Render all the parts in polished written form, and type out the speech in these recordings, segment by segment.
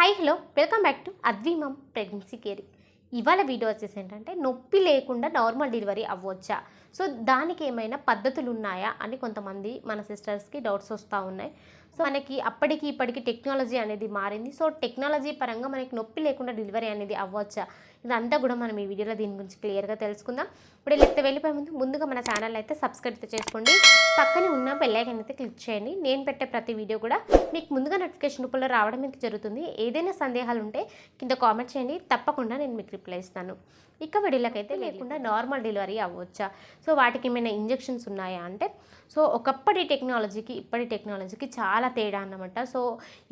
Hi hello welcome back to అద్విమమ్ pregnancy care. ఇవాళ video వచ్చేసి ఏంటంటే నొప్పి లేకుండా నార్మల్ డెలివరీ అవ్వచ్చా, సో దానికి ఏమైనా పద్ధతులు ఉన్నాయా అని కొంతమంది మన సిస్టర్స్కి డౌట్స్ వస్తూ ఉన్నాయి. సో మనకి అప్పటికి ఇప్పటికి టెక్నాలజీ అనేది మారింది. సో టెక్నాలజీ పరంగా మనకి నొప్పి లేకుండా డెలివరీ అనేది అవ్వచ్చా, ఇదంతా కూడా మనం ఈ వీడియోలో దీని గురించి క్లియర్గా తెలుసుకుందాం. ఇప్పుడు లేకపోతే వెళ్ళిపోయే ముందుగా మన ఛానల్ అయితే సబ్స్క్రైబ్ అయితే చేసుకోండి, పక్కనే ఉన్న బెల్ ఐకాన్ అయితే క్లిక్ చేయండి. నేను పెట్టే ప్రతి వీడియో కూడా మీకు ముందుగా నోటిఫికేషన్ రూపంలో రావడం అయితే జరుగుతుంది. ఏదైనా సందేహాలు ఉంటే కింద కామెంట్ చేయండి, తప్పకుండా నేను మీకు రిప్లై ఇస్తాను. ఇక వీడియోలకైతే లేకుండా నార్మల్ డెలివరీ అవ్వచ్చా, సో వాటికి ఏమైనా ఇంజెక్షన్స్ ఉన్నాయా అంటే, సో ఒకప్పటి టెక్నాలజీకి ఇప్పటి టెక్నాలజీకి చాలా తేడా అన్నమాట. సో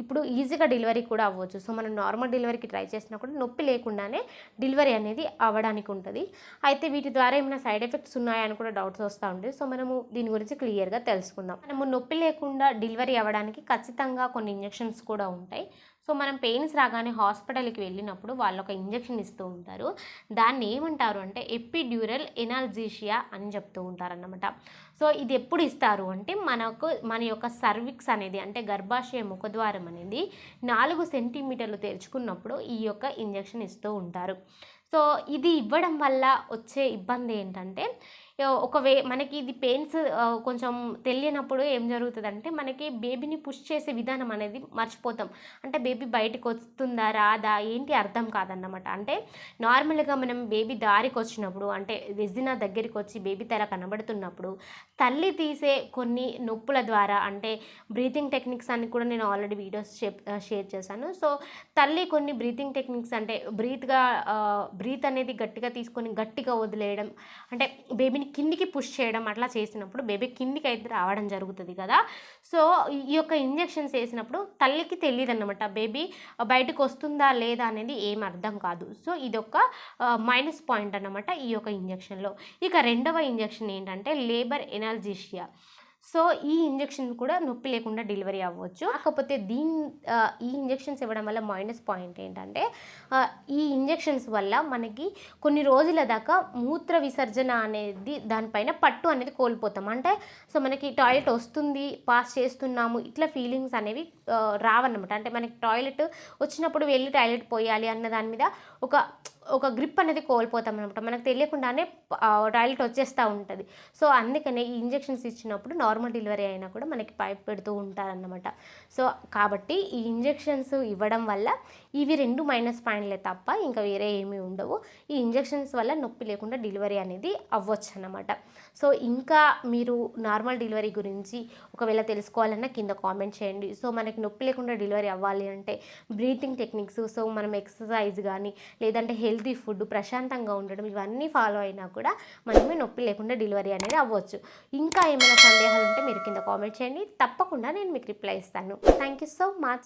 ఇప్పుడు ఈజీగా డెలివరీ కూడా అవ్వచ్చు. సో మనం నార్మల్ డెలివరీకి ట్రై చేసినా కూడా నొప్పి లేకుండానే డెలివరీ అనేది అవ్వడానికి ఉంటుంది. అయితే వీటి ద్వారా ఏమైనా సైడ్ ఎఫెక్ట్స్ ఉన్నాయా అని కూడా డౌట్స్ వస్తూ ఉంటాయి. సో మనము దీని గురించి క్లియర్గా తెలుసుకుందాం. మనము నొప్పి లేకుండా డెలివరీ అవ్వడానికి ఖచ్చితంగా కొన్ని ఇంజెక్షన్స్ కూడా ఉంటాయి. సో మనం పెయిన్స్ రాగానే హాస్పిటల్కి వెళ్ళినప్పుడు వాళ్ళు ఒక ఇంజెక్షన్ ఇస్తూ ఉంటారు. దాన్ని ఏమంటారు అంటే ఎపిడ్యూరల్ ఎనాల్జీషియా అని చెప్తూ ఉంటారన్నమాట. సో ఇది ఎప్పుడు ఇస్తారు అంటే మన యొక్క సర్విక్స్ అనేది అంటే గర్భాశయ ముఖద్వారం అనేది 4 సెంటీమీటర్లు తెరుచుకున్నప్పుడు ఈ యొక్క ఇంజెక్షన్ ఇస్తూ ఉంటారు. సో ఇది ఇవ్వడం వల్ల వచ్చే ఇబ్బంది ఏంటంటే, మనకి ఇది పెయిన్స్ కొంచెం తెలియనప్పుడు ఏం జరుగుతుందంటే మనకి బేబీని పుష్ చేసే విధానం అనేది మర్చిపోతాం. అంటే బేబీ బయటకు వస్తుందా రాదా ఏంటి అర్థం కాదన్నమాట. అంటే నార్మల్గా మనం బేబీ దారికి వచ్చినప్పుడు అంటే వెజినా దగ్గరికి వచ్చి బేబీ తల కనబడుతున్నప్పుడు తల్లి తీసే కొన్ని నొప్పుల ద్వారా అంటే బ్రీతింగ్ టెక్నిక్స్ అని కూడా నేను ఆల్రెడీ వీడియోస్ షేర్ చేశాను. సో తల్లి కొన్ని బ్రీతింగ్ టెక్నిక్స్ అంటే బ్రీత్ అనేది గట్టిగా తీసుకొని గట్టిగా వదిలేయడం, అంటే బేబీని కిందికి పుష్ చేయడం, అట్లా చేసినప్పుడు బేబీ కిందికి అయితే రావడం జరుగుతుంది కదా. సో ఈ యొక్క ఇంజెక్షన్స్ వేసినప్పుడు తల్లికి తెలియదు అన్నమాట, బేబీ బయటకు వస్తుందా లేదా అనేది ఏం అర్థం కాదు. సో ఇదొక మైనస్ పాయింట్ అన్నమాట ఈ యొక్క ఇంజెక్షన్లో. ఇక రెండవ ఇంజెక్షన్ ఏంటంటే లేబర్ ఎనాల్జీషియా. సో ఈ ఇంజెక్షన్ కూడా నొప్పి లేకుండా డెలివరీ అవ్వచ్చు. కాకపోతే ఈ ఇంజెక్షన్స్ ఇవ్వడం వల్ల మైనస్ పాయింట్ ఏంటంటే, ఈ ఇంజెక్షన్స్ వల్ల మనకి కొన్ని రోజుల దాకా మూత్ర విసర్జన అనేది దానిపైన పట్టు అనేది కోల్పోతాం. అంటే సో మనకి టాయిలెట్ వస్తుంది, పాస్ చేస్తున్నాము ఇట్లా ఫీలింగ్స్ అనేవి రావన్నమాట. అంటే మనకి టాయిలెట్ వచ్చినప్పుడు వెళ్ళి టాయిలెట్ పోయాలి అన్న దాని మీద ఒక గ్రిప్ అనేది కోల్పోతాం అనమాట. మనకు తెలియకుండానే టాయిలెట్ వచ్చేస్తూ ఉంటుంది. సో అందుకనే ఈ ఇంజెక్షన్స్ ఇచ్చినప్పుడు నార్మల్ డెలివరీ అయినా కూడా మనకి పైప్ పెడుతూ ఉంటారన్నమాట. సో కాబట్టి ఈ ఇంజెక్షన్స్ ఇవ్వడం వల్ల ఇవి 2 మైనస్ పాయింట్లే తప్ప ఇంకా వేరే ఏమీ ఉండవు. ఈ ఇంజెక్షన్స్ వల్ల నొప్పి లేకుండా డెలివరీ అనేది అవ్వచ్చు అన్నమాట. సో ఇంకా మీరు నార్మల్ డెలివరీ గురించి ఒకవేళ తెలుసుకోవాలన్నా కింద కామెంట్ చేయండి. సో మనకి నొప్పి లేకుండా డెలివరీ అవ్వాలి అంటే బ్రీతింగ్ టెక్నిక్స్, సో మనం ఎక్సర్సైజ్ కానీ లేదంటే హెల్తీ ఫుడ్, ప్రశాంతంగా ఉండడం, ఇవన్నీ ఫాలో అయినా కూడా మనమే నొప్పి లేకుండా డెలివరీ అనేది అవ్వచ్చు. ఇంకా ఏమైనా సందేహాలు ఉంటే మీరు కింద కామెంట్ చేయండి, తప్పకుండా నేను మీకు రిప్లై ఇస్తాను. Thank you so much.